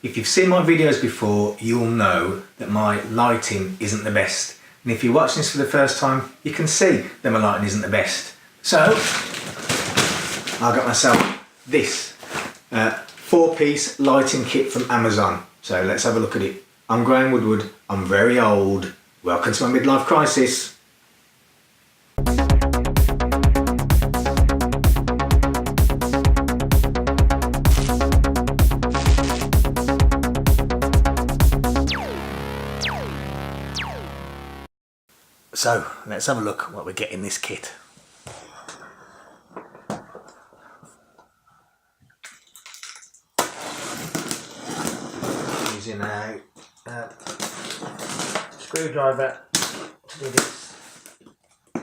If you've seen my videos before, you'll know that my lighting isn't the best. And if you're watching this for the first time, you can see that my lighting isn't the best. So, I got myself this 4-piece lighting kit from Amazon. So let's have a look at it. I'm Graham Woodward, I'm very old. Welcome to my midlife crisis. So let's have a look at what we get in this kit. Using a screwdriver to do this. I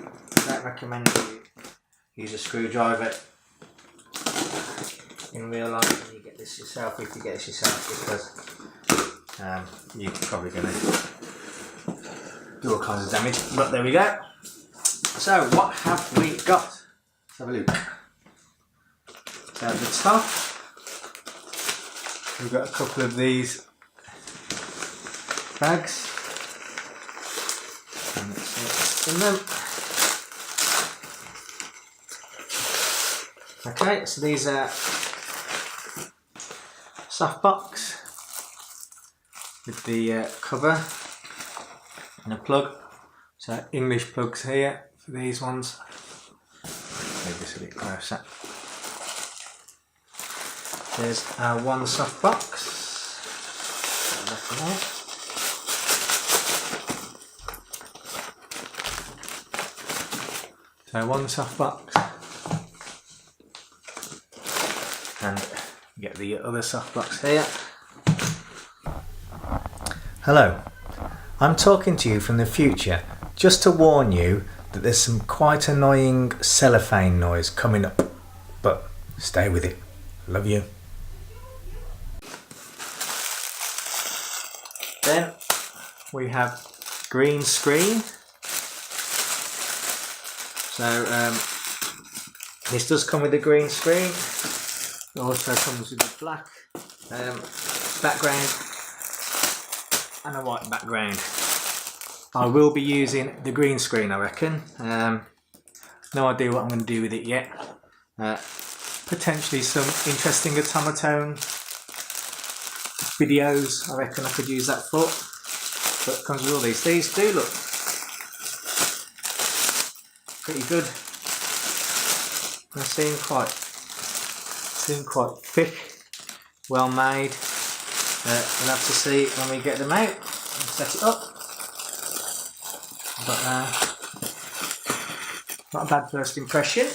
don't recommend you use a screwdriver in real life when you get this yourself, if you get this yourself, because you're probably going to do all kinds of damage. But there we go. So what have we got? Let's have a look. So at the top we've got a couple of these bags, and let's see what's in them. Okay, so these are soft box with the cover and a plug. So English plugs here for these ones. Maybe this a bit closer. There's our one soft box. So one soft box, and get the other soft box here. Hello, I'm talking to you from the future just to warn you that there's some quite annoying cellophane noise coming up, but stay with it. Love you. Then we have green screen. So this does come with a green screen. It also comes with a black background and a white background. I will be using the green screen, I reckon. No idea what I'm going to do with it yet. Potentially some interesting automaton videos, I reckon I could use that for. But it comes with all these. These do look pretty good. They seem quite thick, well made. We'll have to see when we get them out and set it up. But not a bad first impression.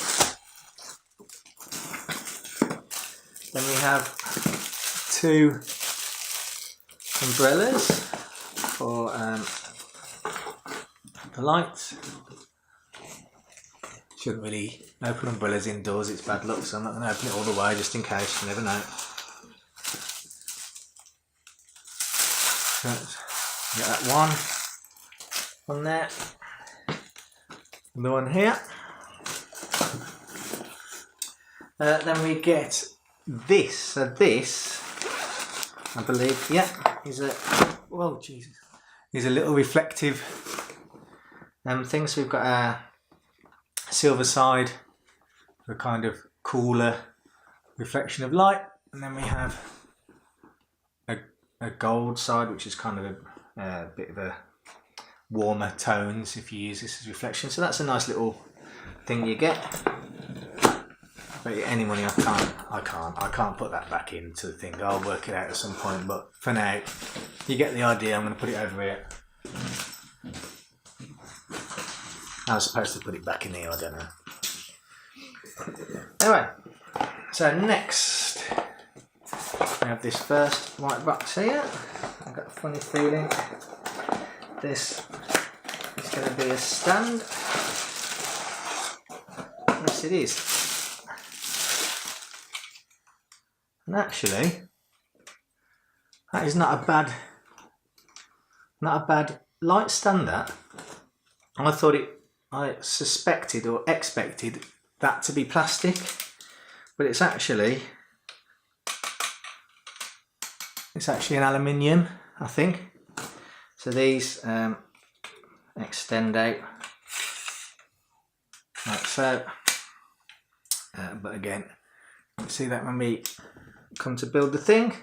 Then we have 2 umbrellas for the lights. Shouldn't really open umbrellas indoors, it's bad luck, so I'm not going to open it all the way just in case, you never know. So, get that one on there, and the one here. Then we get this. So this, I believe, is a is a little reflective thing. So we've got a silver side for a kind of cooler reflection of light, and then we have a gold side, which is kind of a bit of a warmer tones if you use this as reflection. So that's a nice little thing you get. But any money I can't put that back into the thing. I'll work it out at some point, but for now you get the idea. I'm going to put it over here. I was supposed to put it back in here, I don't know. Anyway, so next we have this first white box here. I've got a funny feeling this is going to be a stand. Yes, it is. And actually, that is not a bad light stand. That I suspected or expected that to be plastic, but it's actually It's actually an aluminium, I think. So these extend out like so. But again, you see that when we come to build the thing,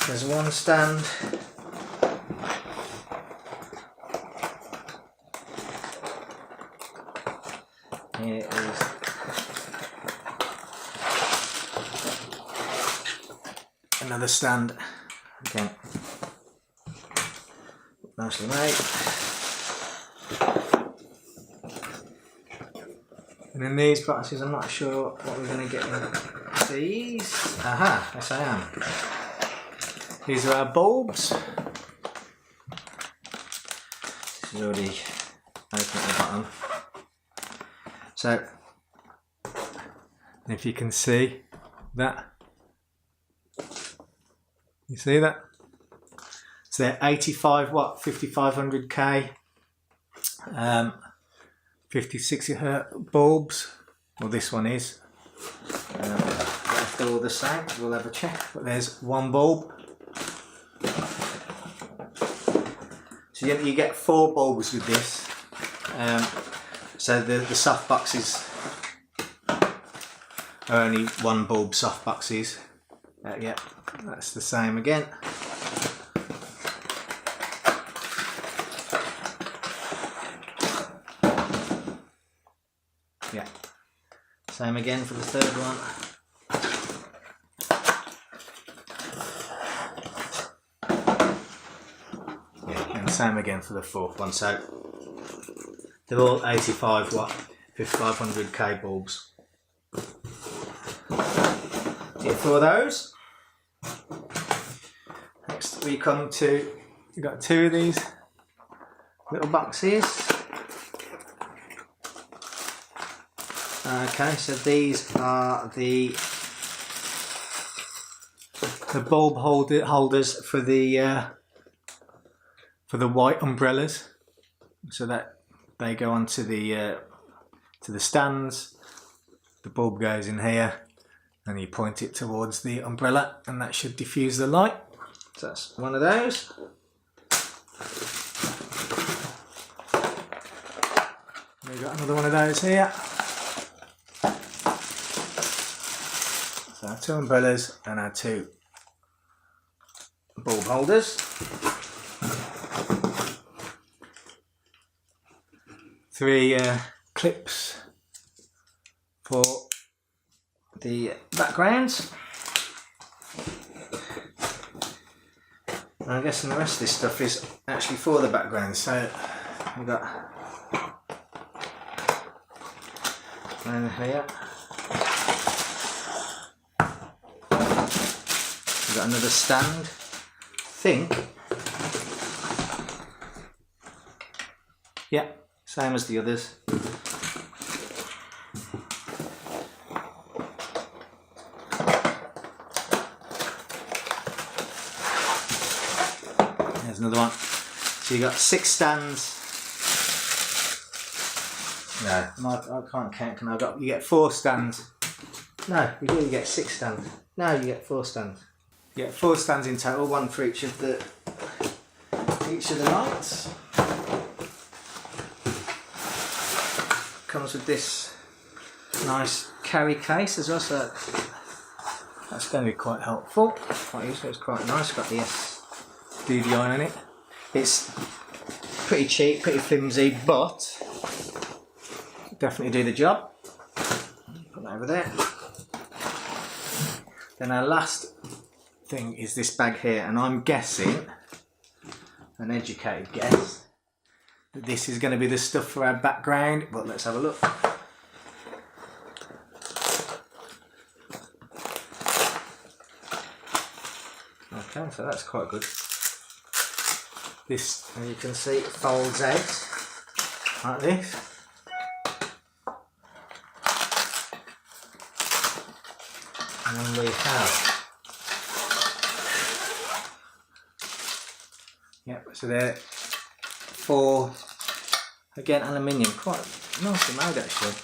there's one stand. Here is another stand. Again, nicely made. And in these boxes, I'm not sure what we're going to get in these. Aha, yes I am. These are our bulbs. This is already open at the bottom. So, if you can see that, you see that? So they're 85 watt, 5500K, 50, 60 hertz bulbs. Well, this one is. If they're all the same, we'll have a check. But there's one bulb. So you get 4 bulbs with this. So the soft boxes are only 1 bulb soft boxes. Yeah, that's the same again. Yeah, same again for the third one. Yeah, and same again for the fourth one. So they're all 85 watt, 5500K bulbs. Get 4 of those. Next we come to, we've got 2 of these little boxes. Okay, so these are the bulb holders for the white umbrellas, so that they go onto the stands. The bulb goes in here, and you point it towards the umbrella, and that should diffuse the light. So that's one of those. We've got another one of those here. So our 2 umbrellas and our 2 bulb holders. 3 clips for the backgrounds. And I'm guessing the rest of this stuff is actually for the background. So we've got one here. We've got another stand. Think. Yeah, same as the others. There's another one. So you got 6 stands. No, I can't count. Can I? You get 4 stands. No, you do. You get 6 stands. No, you get 4 stands. You get 4 stands in total, 1 for each of the lights. Comes with this nice carry case as well, so that's going to be quite helpful. Quite useful. It's quite nice. Got the DVI in it. It's pretty cheap, pretty flimsy, but definitely do the job. Put that over there. Then our last thing is this bag here, and I'm guessing, an educated guess, that this is going to be the stuff for our background, but let's have a look. Okay, so that's quite good. This, as you can see, folds out like this. And then we have, yep, so they're 4, again aluminium, quite nicely made actually.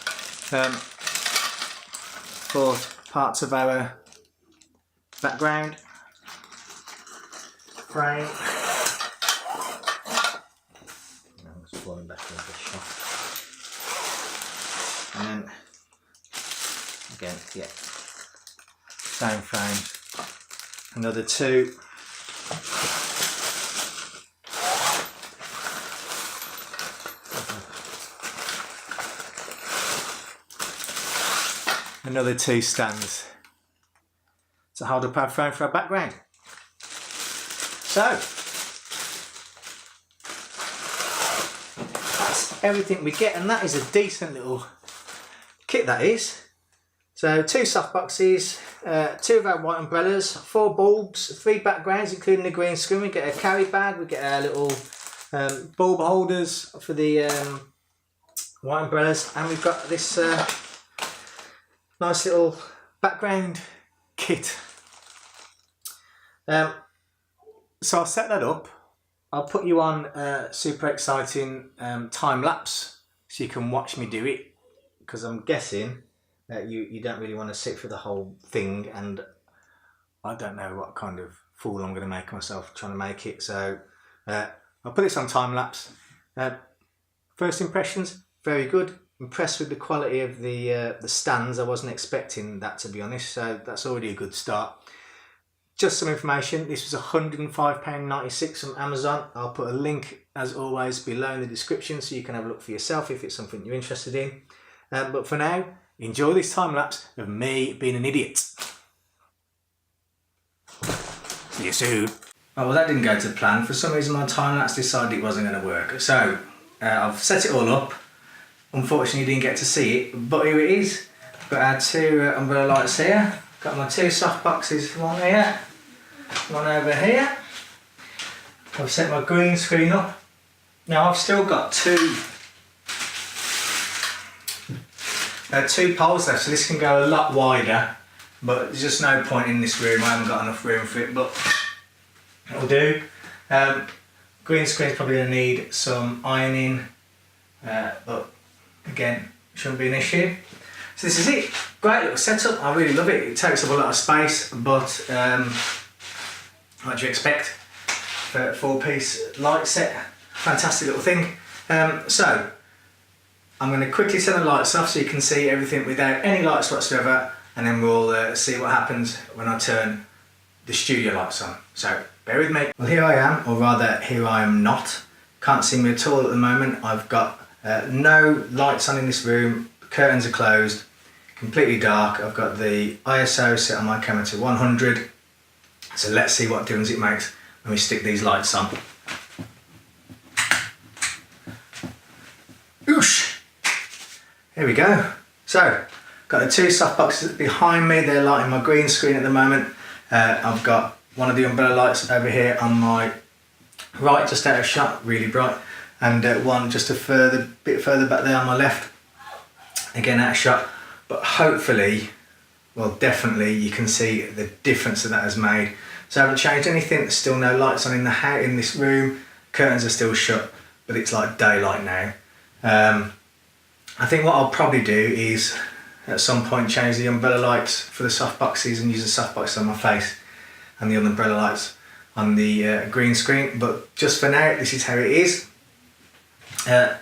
4 parts of our background. frame. I'm just falling back into the shot. And then, again, yeah, same frame. Another 2. Another 2 stands to hold up our frame for our background. So, that's everything we get, and that is a decent little kit, that is. So 2 soft boxes, 2 of our white umbrellas, 4 bulbs, 3 backgrounds including the green screen. We get a carry bag, we get our little bulb holders for the white umbrellas, and we've got this nice little background kit. So I'll set that up. I'll put you on super exciting time lapse so you can watch me do it, because I'm guessing that you don't really want to sit for the whole thing, and I don't know what kind of fool I'm going to make myself trying to make it. So I'll put this on time lapse. First impressions, very good. Impressed with the quality of the stands. I wasn't expecting that, to be honest, so that's already a good start. Just some information, this was £105.96 from Amazon. I'll put a link, as always, below in the description so you can have a look for yourself if it's something you're interested in. But for now, enjoy this time lapse of me being an idiot. See you soon. Oh, well, that didn't go to plan. For some reason my time lapse decided it wasn't going to work. So I've set it all up. Unfortunately you didn't get to see it, but here it is. Got our 2 umbrella lights here. Got my 2 soft boxes, one here, one over here. I've set my green screen up. Now I've still got 2 poles left, so this can go a lot wider, but there's just no point in this room. I haven't got enough room for it, but it'll do. Green screen's probably going to need some ironing, but again, shouldn't be an issue. So this is it. Great little setup. I really love it. It takes up a lot of space, but what do you expect for a 4-piece light set? Fantastic little thing. So I'm going to quickly turn the lights off so you can see everything without any lights whatsoever, and then we'll see what happens when I turn the studio lights on. So bear with me. Well, here I am, or rather here I am not. Can't see me at all at the moment. I've got no lights on in this room. Curtains are closed, completely dark. I've got the ISO set on my camera to 100. So let's see what difference it makes when we stick these lights on. Oosh! Here we go. So, got the 2 soft boxes behind me. They're lighting my green screen at the moment. I've got one of the umbrella lights over here on my right, just out of shot, really bright, and one just a bit further back there on my left, again out of shot. But hopefully, well, definitely you can see the difference that has made. So I haven't changed anything. There's still no lights on in the house, in this room. Curtains are still shut, but it's like daylight now. I think what I'll probably do is at some point change the umbrella lights for the soft boxes and use the soft boxes on my face and the umbrella lights on the green screen. But just for now, this is how it is. I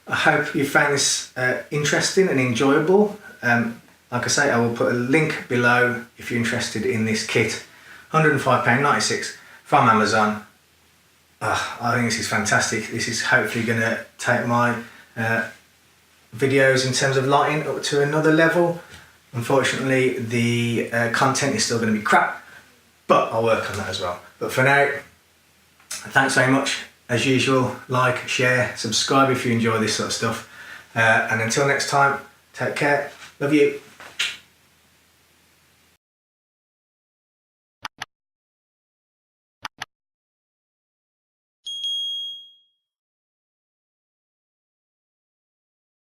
hope you found this interesting and enjoyable. Like I say, I will put a link below if you're interested in this kit. £105.96 from Amazon. I think this is fantastic. This is hopefully going to take my videos in terms of lighting up to another level. Unfortunately, the content is still going to be crap, but I'll work on that as well. But for now, thanks very much. As usual, like, share, subscribe if you enjoy this sort of stuff. And until next time, take care. Love you.